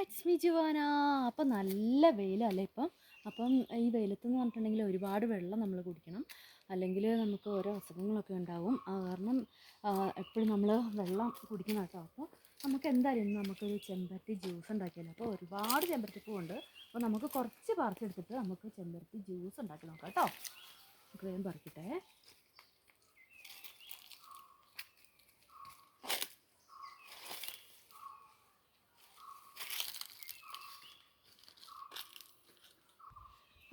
It's me Juana. അപ്പം നല്ല വെയിലല്ലേ ഇപ്പം. അപ്പം ഈ വെയിലത്തെന്ന് പറഞ്ഞിട്ടുണ്ടെങ്കിൽ ഒരുപാട് വെള്ളം നമ്മൾ കുടിക്കണം, അല്ലെങ്കിൽ നമുക്ക് ഓരോ അസുഖങ്ങളൊക്കെ ഉണ്ടാവും. അത് കാരണം എപ്പോഴും നമ്മൾ വെള്ളം കുടിക്കണം കേട്ടോ. അപ്പോൾ നമുക്ക് എന്തായാലും ഇന്ന് നമുക്കൊരു ചെമ്പരത്തി ജ്യൂസ് ഉണ്ടാക്കിയല്ലോ. അപ്പോൾ ഒരുപാട് ചെമ്പരത്തിപ്പൂവുണ്ട്. അപ്പോൾ നമുക്ക് കുറച്ച് പറിച്ചെടുത്തിട്ട് നമുക്ക് ചെമ്പരത്തി ജ്യൂസ് ഉണ്ടാക്കി നോക്കാം കേട്ടോ. നമുക്ക് വേഗം പറിക്കട്ടെ.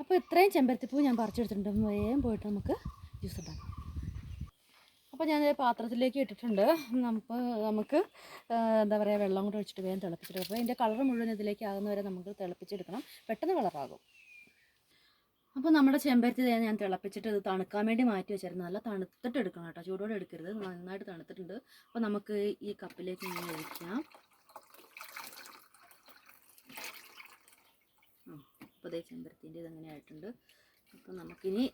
അപ്പോൾ ഇത്രയും ചെമ്പരത്തിപ്പൂ ഞാൻ പറിച്ചെടുത്തിട്ടുണ്ട്. വേഗം പോയിട്ട് നമുക്ക് ജ്യൂസ് ഉണ്ടാക്കാം. അപ്പോൾ ഞാൻ പാത്രത്തിലേക്ക് ഇട്ടിട്ടുണ്ട്. നമുക്ക് എന്താ പറയുക, വെള്ളം കൂടെ ഒഴിച്ചിട്ട് വേഗം തിളപ്പിച്ചിട്ട്, അപ്പോൾ അതിൻ്റെ കളർ മുഴുവൻ ഇതിലേക്ക് ആകുന്നവരെ നമുക്ക് തിളപ്പിച്ചെടുക്കണം. പെട്ടെന്ന് കളറാകും. അപ്പോൾ നമ്മുടെ ചെമ്പരത്തി ഞാൻ തിളപ്പിച്ചിട്ട് ഇത് തണുക്കാൻ വേണ്ടി മാറ്റി വെച്ചായിരുന്നു. നല്ല തണുത്തിട്ട് എടുക്കണം കേട്ടോ, ചൂടോടെ എടുക്കരുത്. നന്നായിട്ട് തണുത്തിട്ടുണ്ട്. അപ്പോൾ നമുക്ക് ഈ കപ്പിലേക്ക് ഇങ്ങനെ ഒഴിക്കാം. അപ്പോൾ ഇതേ ചെമ്പരത്തിൻ്റെ ഇതങ്ങനെ ആയിട്ടുണ്ട്. അപ്പോൾ നമുക്കിനി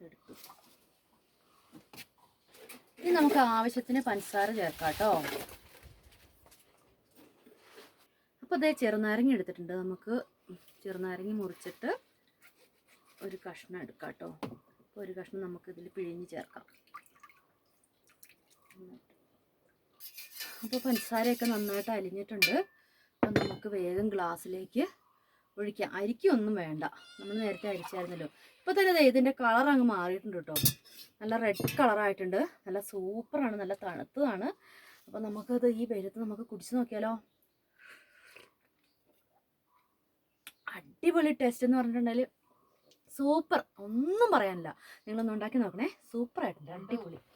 എടുത്തു. ഇനി നമുക്ക് ആവശ്യത്തിന് പഞ്ചസാര ചേർക്കാം കേട്ടോ. അപ്പോൾ ഇതേ ചെറുനാരങ്ങ എടുത്തിട്ടുണ്ട്. നമുക്ക് ചെറുനാരങ്ങ മുറിച്ചിട്ട് ഒരു കഷ്ണം എടുക്കാം കേട്ടോ. അപ്പോൾ ഒരു കഷ്ണം നമുക്കിതിൽ പിഴിഞ്ഞ് ചേർക്കാം. അപ്പോൾ പഞ്ചസാരയൊക്കെ നന്നായിട്ട് അലിഞ്ഞിട്ടുണ്ട്. അപ്പോൾ നമുക്ക് വേഗം ഗ്ലാസ്സിലേക്ക് ഒഴിക്കാം. അരിക്കൊന്നും വേണ്ട, നമ്മൾ നേരത്തെ അരിച്ചായിരുന്നല്ലോ. ഇപ്പോൾ തന്നെ ഇതിൻ്റെ കളർ അങ്ങ് മാറിയിട്ടുണ്ട് കേട്ടോ. നല്ല റെഡ് കളറായിട്ടുണ്ട്. നല്ല സൂപ്പറാണ്, നല്ല തണുത്തതാണ്. അപ്പോൾ നമുക്കത് ഈ വെയിലത്ത് നമുക്ക് കുടിച്ച് നോക്കിയാലോ. അടിപൊളി ടേസ്റ്റ് എന്ന് പറഞ്ഞിട്ടുണ്ടെങ്കിൽ സൂപ്പർ, ഒന്നും പറയാനില്ല. നിങ്ങളൊന്ന് ഉണ്ടാക്കി നോക്കണേ. സൂപ്പറായിട്ടുണ്ട്, അടിപൊളി.